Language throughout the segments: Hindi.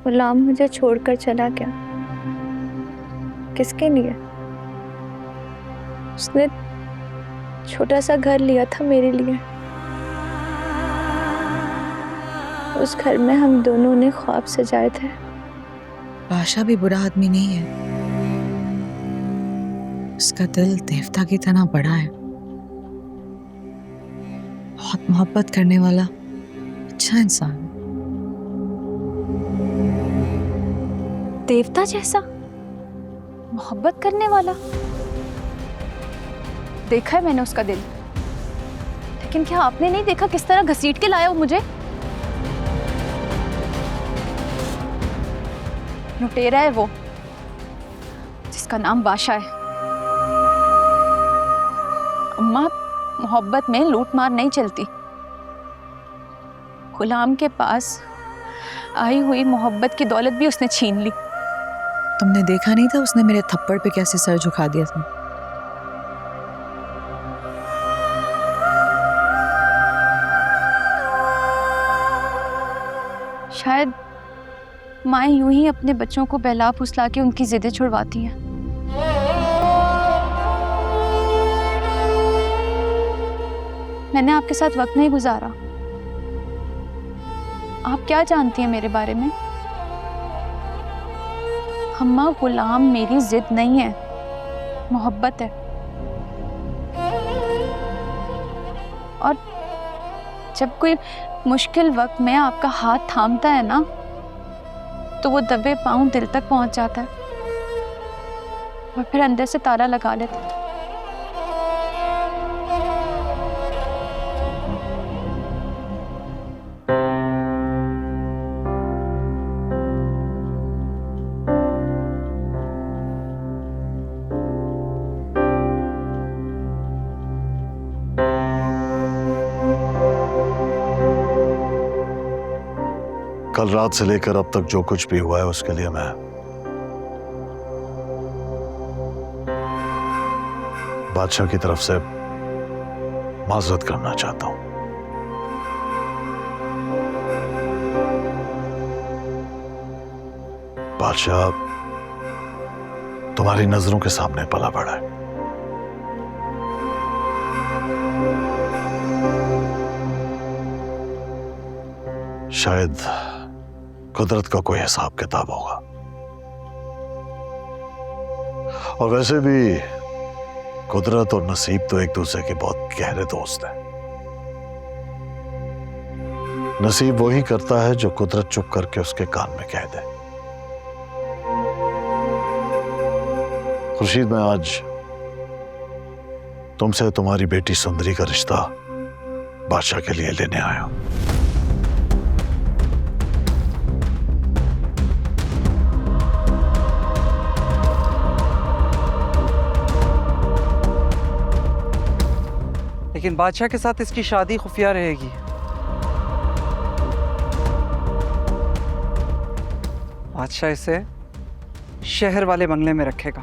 गुलाम मुझे छोड़कर चला गया। किसके लिए? उसने छोटा सा घर लिया था मेरे लिए। उस घर में हम दोनों ने ख्वाब सजाए थे। बादशाह भी बुरा आदमी नहीं है, उसका दिल देवता की तरह बड़ा है, बहुत मोहब्बत करने वाला अच्छा इंसान। देवता जैसा मोहब्बत करने वाला? देखा है मैंने उसका दिल, लेकिन क्या आपने नहीं देखा किस तरह घसीट के लाया वो मुझे? लुटेरा है वो, जिसका नाम बादशाह है। अम्मा, मोहब्बत में लूट मार नहीं चलती। गुलाम के पास आई हुई मोहब्बत की दौलत भी उसने छीन ली। तुमने देखा नहीं था उसने मेरे थप्पड़ पे कैसे सर झुका दिया था? शायद माएँ यूं ही अपने बच्चों को बहला फुसला के उनकी जिद्दें छुड़वाती हैं। मैंने आपके साथ वक्त नहीं गुजारा। आप क्या जानती हैं मेरे बारे में? अम्मा, गुलाम मेरी जिद नहीं है, मोहब्बत है। और जब कोई मुश्किल वक्त में आपका हाथ थामता है ना, तो वो दबे पांव दिल तक पहुंच जाता है और फिर अंदर से ताला लगा लेता है। कल रात से लेकर अब तक जो कुछ भी हुआ है उसके लिए मैं बादशाह की तरफ से माजरत करना चाहता हूं। बादशाह तुम्हारी नजरों के सामने पला बड़ा है। शायद कुदरत का कोई हिसाब किताब होगा। और वैसे भी कुदरत और नसीब तो एक दूसरे के बहुत गहरे दोस्त हैं। नसीब वही करता है जो कुदरत चुप करके उसके कान में कह दे। खुर्शीद, मैं आज तुमसे तुम्हारी बेटी सुंदरी का रिश्ता बादशाह के लिए लेने आया हूं। लेकिन बादशाह के साथ इसकी शादी खुफिया रहेगी। बादशाह इसे शहर वाले बंगले में रखेगा।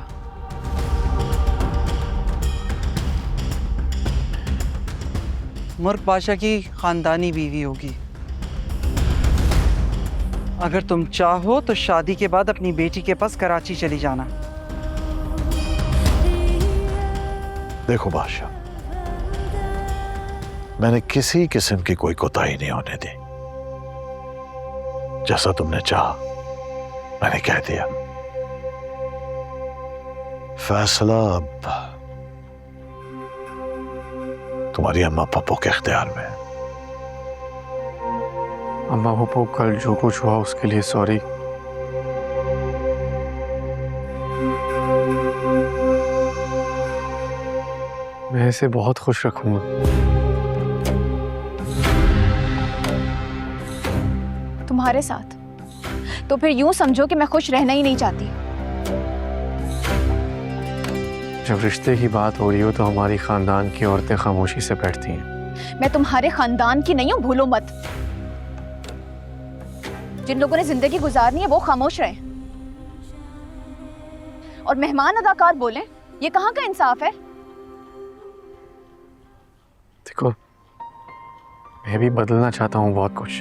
मुर्ग बादशाह की खानदानी बीवी होगी। अगर तुम चाहो तो शादी के बाद अपनी बेटी के पास कराची चली जाना। देखो बादशाह, मैंने किसी किस्म की कोई कोताही नहीं होने दी। जैसा तुमने चाहा मैंने कह दिया। फैसला अब तुम्हारी अम्मा पप्पो के इख्तियार में है। अम्मा पप्पो, कल जो कुछ हुआ उसके लिए सॉरी। मैं इसे बहुत खुश रखूंगा। तुम्हारे साथ? तो फिर यूं समझो कि मैं खुश रहना ही नहीं चाहती। जब रिश्ते की बात हो रही हो तो हमारी खानदान की औरतें खामोशी से बैठती हैं। मैं तुम्हारे खानदान की नहीं हूं, भूलो मत। जिन लोगों ने जिंदगी गुजारनी है वो खामोश रहे और मेहमान अदाकार बोले, ये कहाँ का इंसाफ है? देखो, मैं भी बदलना चाहता हूँ बहुत कुछ।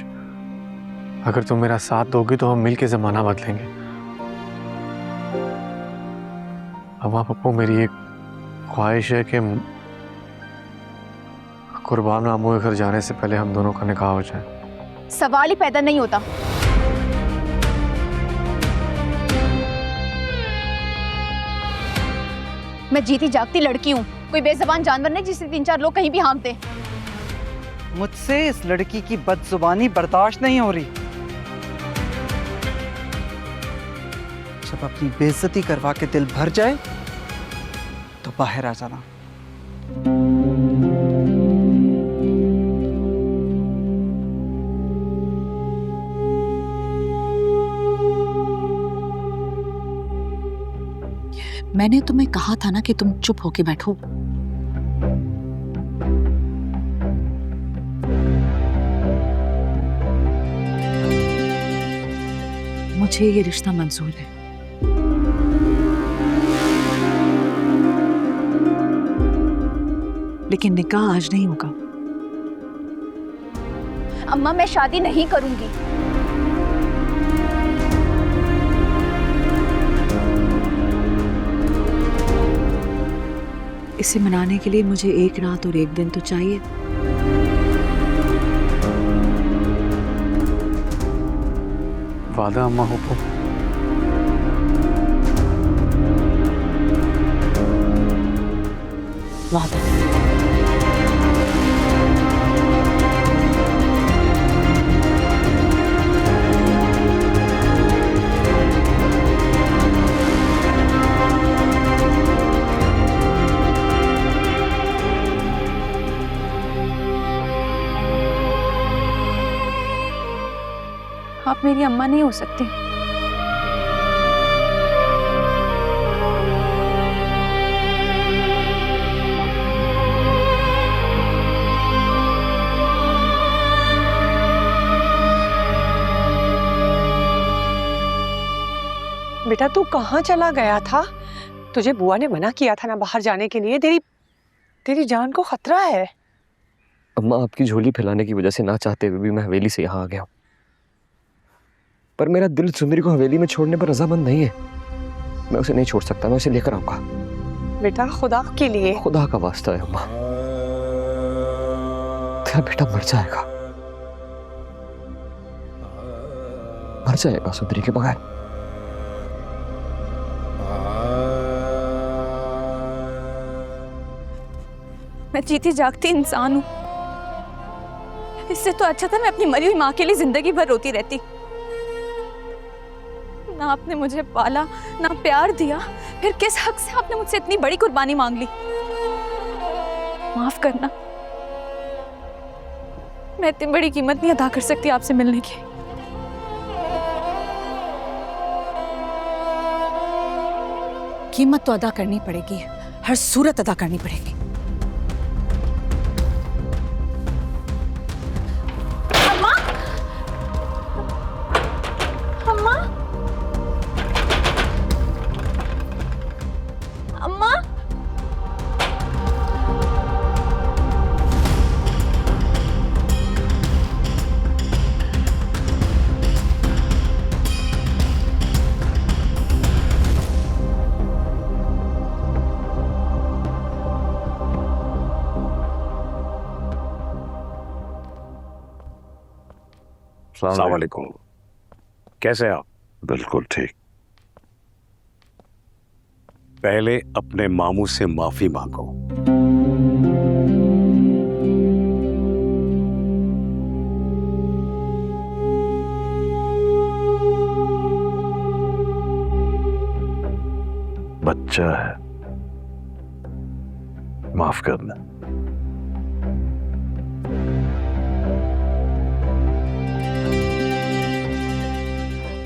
अगर तुम मेरा साथ दोगी तो हम मिल के ज़माना बदलेंगे। अम्मा पप्पू, मेरी एक ख्वाहिश है कि कुर्बान मामू के घर जाने से पहले हम दोनों का निकाह हो जाए। सवाल ही पैदा नहीं होता। मैं जीती जागती लड़की हूँ, कोई बेज़बान जानवर नहीं जिसे 3-4 लोग कहीं भी हाँकते। मुझसे इस लड़की की बदजुबानी बर्दाश्त नहीं हो रही। जब अपनी बेइज्जती करवा के दिल भर जाए तो बाहर आ जाना। मैंने तुम्हें कहा था ना कि तुम चुप होके बैठो। मुझे ये रिश्ता मंजूर है। लेकिन निकाह आज नहीं होगा। अम्मा, मैं शादी नहीं करूंगी। इसे मनाने के लिए मुझे एक रात और एक दिन तो चाहिए। वादा अम्मा हुक्म। वादा। आप मेरी अम्मा नहीं हो सकती। बेटा तू कहाँ चला गया था? तुझे बुआ ने मना किया था ना बाहर जाने के लिए। तेरी जान को खतरा है। अम्मा, आपकी झोली फैलाने की वजह से ना चाहते हुए भी मैं हवेली से यहाँ आ गया हूँ, पर मेरा दिल सुंदरी को हवेली में छोड़ने पर रजामंद नहीं है। मैं उसे नहीं छोड़ सकता, मैं उसे लेकर आऊंगा। बेटा खुदा के लिए। खुदा का वास्ता है अम्मा, तेरा बेटा मर जाएगा, मर जाएगा सुंदरी के बगैर। मैं जीती जागती इंसान हूँ। इससे तो अच्छा था मैं अपनी मरी हुई माँ के लिए जिंदगी भर रोती रहती। ना आपने मुझे पाला, ना प्यार दिया, फिर किस हक से आपने मुझसे इतनी बड़ी कुर्बानी मांग ली? माफ करना, मैं इतनी बड़ी कीमत नहीं अदा कर सकती आपसे मिलने की। कीमत तो अदा करनी पड़ेगी, हर सूरत अदा करनी पड़ेगी। अस्सलाम वालेकुम। कैसे हैं आप? बिल्कुल ठीक। पहले अपने मामू से माफी मांगो। बच्चा है, माफ करना।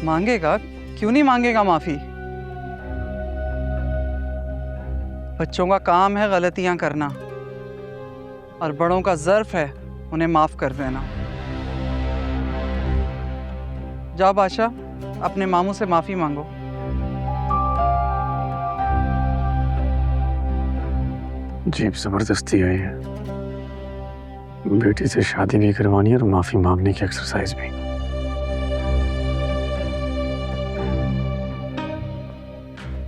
मांगेगा? क्यों नहीं मांगेगा माफी? बच्चों का काम है गलतियां करना, और बड़ों का ज़र्फ है उन्हें माफ कर देना। जाओ बादशाह, अपने मामू से माफी मांगो। जीप जबरदस्ती आई है। बेटी से शादी नहीं करवानी और माफी मांगने की एक्सरसाइज भी।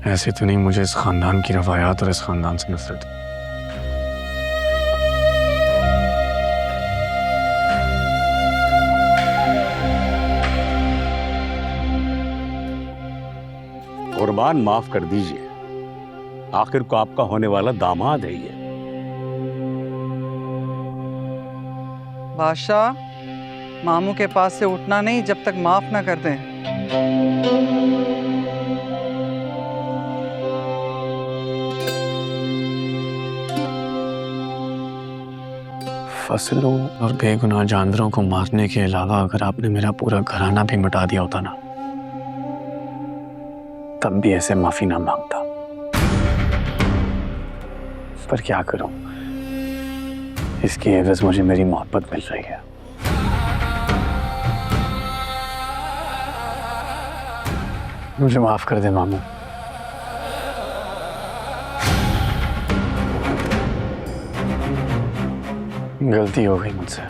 ऐसे तो नहीं, मुझे इस खानदान की रवायात और इस खानदान से नफरत है। कुर्बान, माफ कर दीजिए, आखिर को आपका होने वाला दामाद है ये। बादशाह, मामू के पास से उठना नहीं जब तक माफ ना कर दें। फसलों और बेगुनाह जानवरों को मारने के अलावा अगर आपने मेरा पूरा घराना भी मिटा दिया होता ना, तब भी ऐसे माफी ना मांगता। पर क्या करूं, इसकी एवज मुझे मेरी मोहब्बत मिल रही है। मुझे माफ कर दे मामू। गलती हो गई मुझसे।